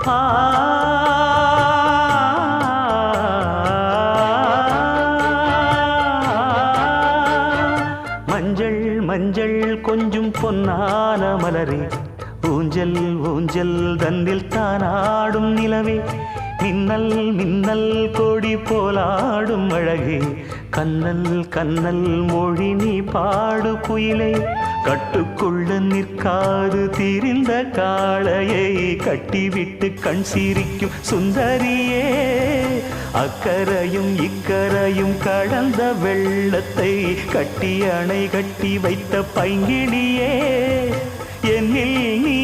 ஆ மஞ்சள் மஞ்சள் கொஞ்சம் பொன்னான மலரே, ஊஞ்சல் ஊஞ்சல் தந்தில் தானாடும் நிலவே, மின்னல் மின்னல் கொடி போலாடும் அழகே, கண்ணல் கண்ணல் மொழி நீ பாடு குயிலே, கட்டுக்குள்ள நிற்காது திரிந்த காளையை கட்டிவிட்டு கண் சிரிக்கும் சுந்தரியே, அக்கரையும் இக்கரையும் கடந்த வெள்ளத்தை கட்டி அணை கட்டி வைத்த பைங்கிளியே, என்னில் நீ